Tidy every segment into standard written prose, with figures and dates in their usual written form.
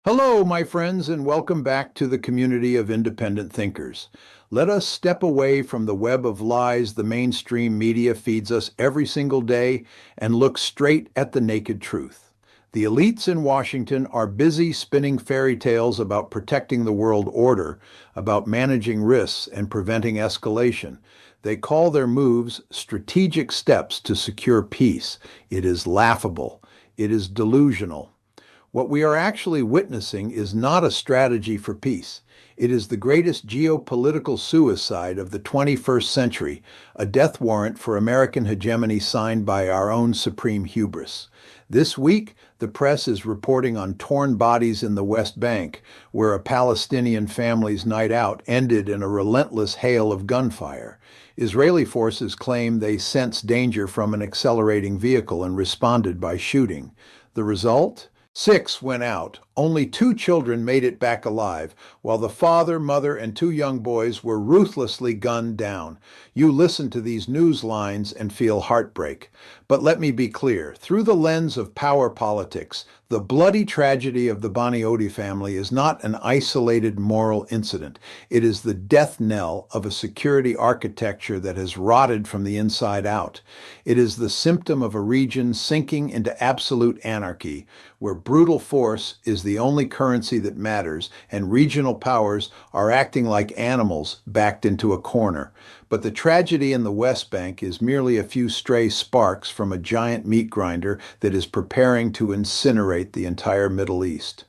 Hello, my friends, and welcome back to the community of independent thinkers. Let us step away from the web of lies the mainstream media feeds us every single day and look straight at the naked truth. The elites in Washington are busy spinning fairy tales about protecting the world order, about managing risks and preventing escalation. They call their moves strategic steps to secure peace. It is laughable. It is delusional. What we are actually witnessing is not a strategy for peace. It is the greatest geopolitical suicide of the 21st century, a death warrant for American hegemony signed by our own supreme hubris. This week, the press is reporting on torn bodies in the West Bank, where a Palestinian family's night out ended in a relentless hail of gunfire. Israeli forces claim they sensed danger from an accelerating vehicle and responded by shooting. The result? 6 went out. Only 2 children made it back alive, while the father, mother, and 2 young boys were ruthlessly gunned down. You listen to these news lines and feel heartbreak. But let me be clear, through the lens of power politics, the bloody tragedy of the Baniodi family is not an isolated moral incident. It is the death knell of a security architecture that has rotted from the inside out. It is the symptom of a region sinking into absolute anarchy, where brutal force is the only currency that matters, and regional powers are acting like animals backed into a corner. But the tragedy in the West Bank is merely a few stray sparks from a giant meat grinder that is preparing to incinerate the entire Middle East.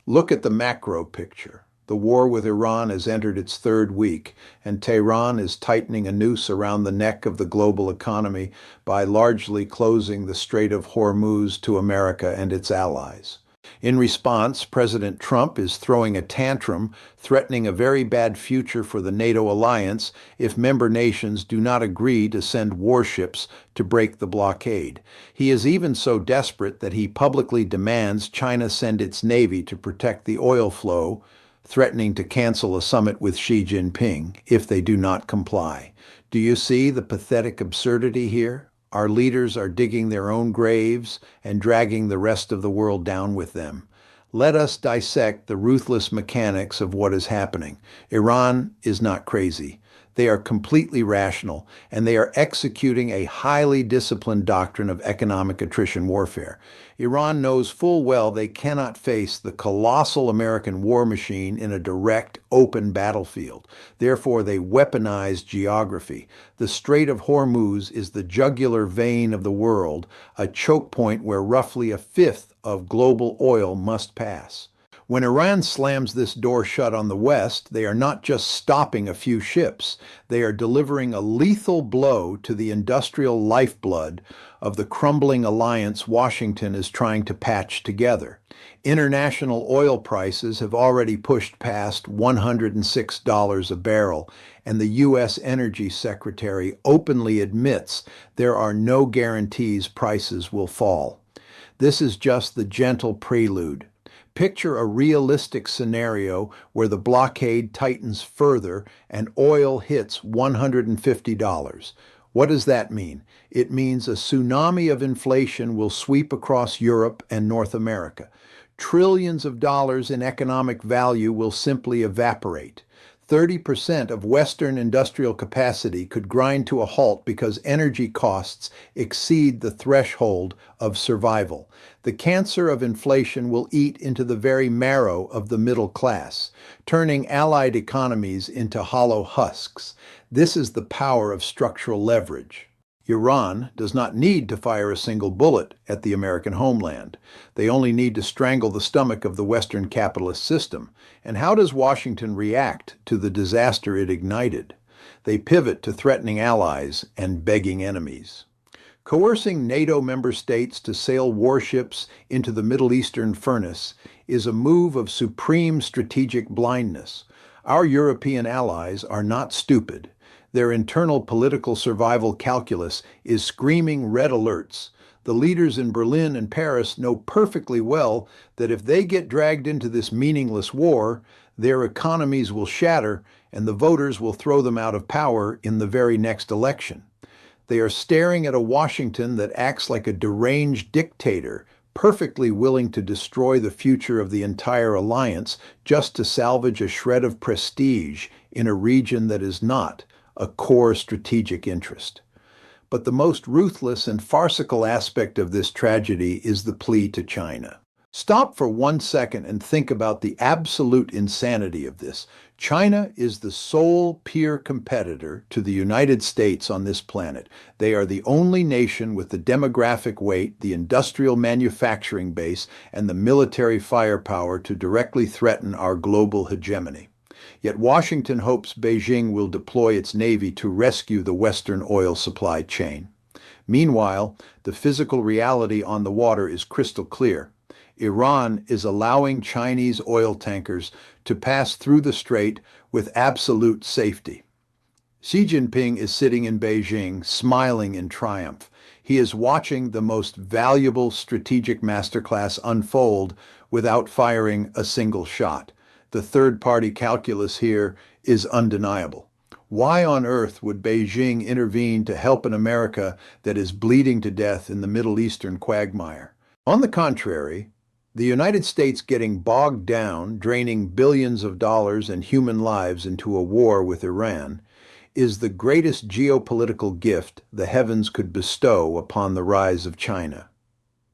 Look at the macro picture. The war with Iran has entered its 3rd week, and Tehran is tightening a noose around the neck of the global economy by largely closing the Strait of Hormuz to America and its allies. In response, President Trump is throwing a tantrum, threatening a very bad future for the NATO alliance if member nations do not agree to send warships to break the blockade. He is even so desperate that he publicly demands China send its navy to protect the oil flow, threatening to cancel a summit with Xi Jinping if they do not comply. Do you see the pathetic absurdity here? Our leaders are digging their own graves and dragging the rest of the world down with them. Let us dissect the ruthless mechanics of what is happening. Iran is not crazy. They are completely rational, and they are executing a highly disciplined doctrine of economic attrition warfare. Iran knows full well they cannot face the colossal American war machine in a direct, open battlefield. Therefore, they weaponize geography. The Strait of Hormuz is the jugular vein of the world, a choke point where roughly a fifth of global oil must pass. When Iran slams this door shut on the West, they are not just stopping a few ships. They are delivering a lethal blow to the industrial lifeblood of the crumbling alliance Washington is trying to patch together. International oil prices have already pushed past $106 a barrel, and the U.S. Energy Secretary openly admits there are no guarantees prices will fall. This is just the gentle prelude. Picture a realistic scenario where the blockade tightens further and oil hits $150. What does that mean? It means a tsunami of inflation will sweep across Europe and North America. Trillions of dollars in economic value will simply evaporate. 30% of Western industrial capacity could grind to a halt because energy costs exceed the threshold of survival. The cancer of inflation will eat into the very marrow of the middle class, turning allied economies into hollow husks. This is the power of structural leverage. Iran does not need to fire a single bullet at the American homeland. They only need to strangle the stomach of the Western capitalist system. And how does Washington react to the disaster it ignited? They pivot to threatening allies and begging enemies. Coercing NATO member states to sail warships into the Middle Eastern furnace is a move of supreme strategic blindness. Our European allies are not stupid. Their internal political survival calculus is screaming red alerts. The leaders in Berlin and Paris know perfectly well that if they get dragged into this meaningless war, their economies will shatter and the voters will throw them out of power in the very next election. They are staring at a Washington that acts like a deranged dictator, perfectly willing to destroy the future of the entire alliance just to salvage a shred of prestige in a region that is not a core strategic interest. But the most ruthless and farcical aspect of this tragedy is the plea to China. Stop for 1 second and think about the absolute insanity of this. China is the sole peer competitor to the United States on this planet. They are the only nation with the demographic weight, the industrial manufacturing base, and the military firepower to directly threaten our global hegemony. Yet Washington hopes Beijing will deploy its navy to rescue the Western oil supply chain. Meanwhile, the physical reality on the water is crystal clear. Iran is allowing Chinese oil tankers to pass through the strait with absolute safety. Xi Jinping is sitting in Beijing, smiling in triumph. He is watching the most valuable strategic masterclass unfold without firing a single shot. The third-party calculus here is undeniable. Why on earth would Beijing intervene to help an America that is bleeding to death in the Middle Eastern quagmire? On the contrary, the United States getting bogged down, draining billions of dollars and human lives into a war with Iran, is the greatest geopolitical gift the heavens could bestow upon the rise of China.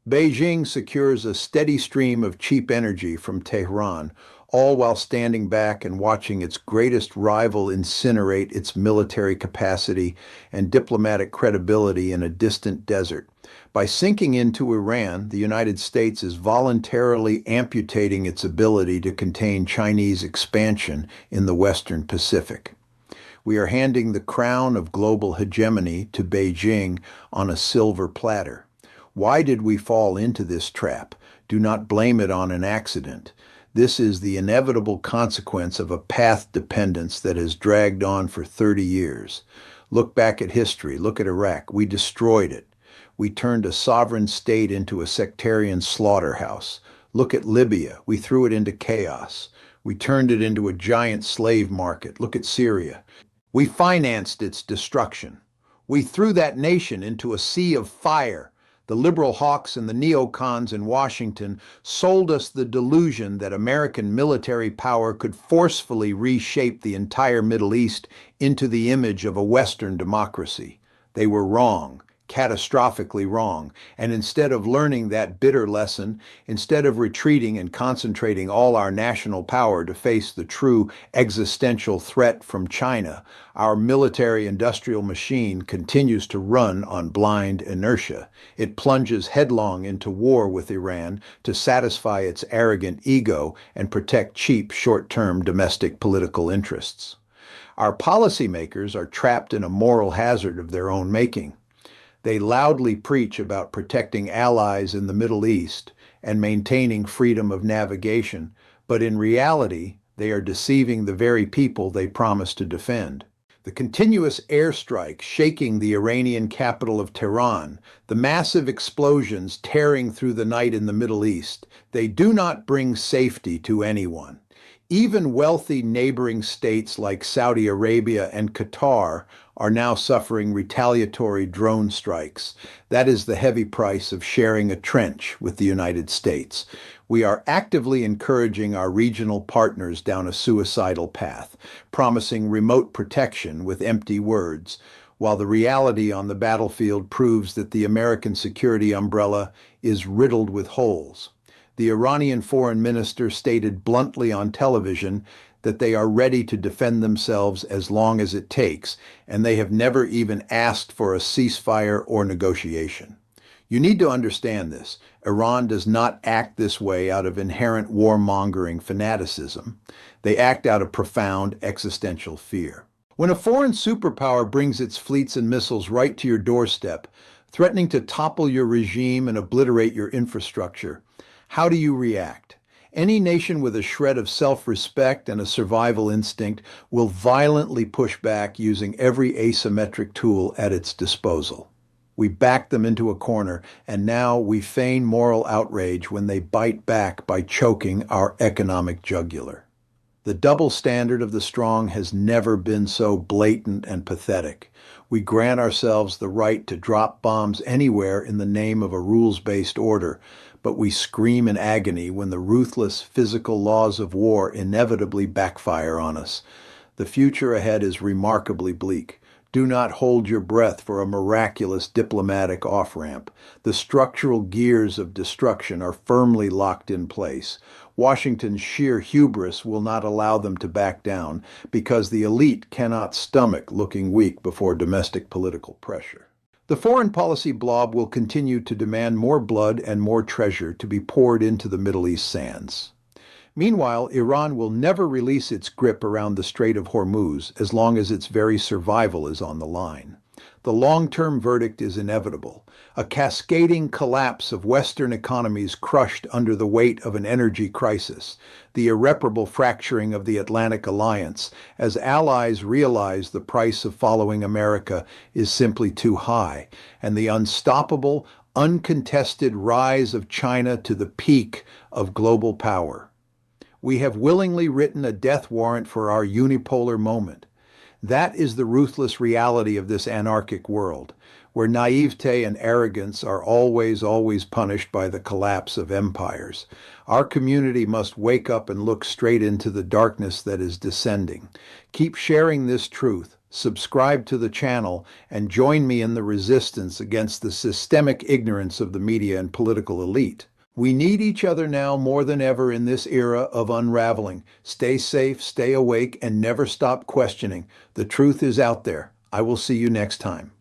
Beijing secures a steady stream of cheap energy from Tehran, all while standing back and watching its greatest rival incinerate its military capacity and diplomatic credibility in a distant desert. By sinking into Iran, the United States is voluntarily amputating its ability to contain Chinese expansion in the Western Pacific. We are handing the crown of global hegemony to Beijing on a silver platter. Why did we fall into this trap? Do not blame it on an accident. This is the inevitable consequence of a path dependence that has dragged on for 30 years. Look back at history. Look at Iraq. We destroyed it. We turned a sovereign state into a sectarian slaughterhouse. Look at Libya. We threw it into chaos. We turned it into a giant slave market. Look at Syria. We financed its destruction. We threw that nation into a sea of fire. The liberal hawks and the neocons in Washington sold us the delusion that American military power could forcefully reshape the entire Middle East into the image of a Western democracy. They were wrong, catastrophically wrong, and instead of learning that bitter lesson, instead of retreating and concentrating all our national power to face the true existential threat from China, our military-industrial machine continues to run on blind inertia. It plunges headlong into war with Iran to satisfy its arrogant ego and protect cheap, short-term domestic political interests. Our policymakers are trapped in a moral hazard of their own making. They loudly preach about protecting allies in the Middle East and maintaining freedom of navigation, but in reality, they are deceiving the very people they promise to defend. The continuous airstrike shaking the Iranian capital of Tehran, the massive explosions tearing through the night in the Middle East, they do not bring safety to anyone. Even wealthy neighboring states like Saudi Arabia and Qatar are now suffering retaliatory drone strikes. That is the heavy price of sharing a trench with the United States. We are actively encouraging our regional partners down a suicidal path, promising remote protection with empty words, while the reality on the battlefield proves that the American security umbrella is riddled with holes. The Iranian foreign minister stated bluntly on television that they are ready to defend themselves as long as it takes, and they have never even asked for a ceasefire or negotiation. You need to understand this. Iran does not act this way out of inherent warmongering fanaticism. They act out of profound existential fear. When a foreign superpower brings its fleets and missiles right to your doorstep, threatening to topple your regime and obliterate your infrastructure, how do you react? Any nation with a shred of self-respect and a survival instinct will violently push back using every asymmetric tool at its disposal. We back them into a corner, and now we feign moral outrage when they bite back by choking our economic jugular. The double standard of the strong has never been so blatant and pathetic. We grant ourselves the right to drop bombs anywhere in the name of a rules-based order, but we scream in agony when the ruthless physical laws of war inevitably backfire on us. The future ahead is remarkably bleak. Do not hold your breath for a miraculous diplomatic off-ramp. The structural gears of destruction are firmly locked in place. Washington's sheer hubris will not allow them to back down because the elite cannot stomach looking weak before domestic political pressure. The foreign policy blob will continue to demand more blood and more treasure to be poured into the Middle East sands. Meanwhile, Iran will never release its grip around the Strait of Hormuz as long as its very survival is on the line. The long-term verdict is inevitable, a cascading collapse of Western economies crushed under the weight of an energy crisis, the irreparable fracturing of the Atlantic Alliance as allies realize the price of following America is simply too high, and the unstoppable, uncontested rise of China to the peak of global power. We have willingly written a death warrant for our unipolar moment. That is the ruthless reality of this anarchic world, where naivete and arrogance are always punished by the collapse of empires. Our community must wake up and look straight into the darkness that is descending. Keep sharing this truth, subscribe to the channel, and join me in the resistance against the systemic ignorance of the media and political elite. We need each other now more than ever in this era of unraveling. Stay safe, stay awake, and never stop questioning. The truth is out there. I will see you next time.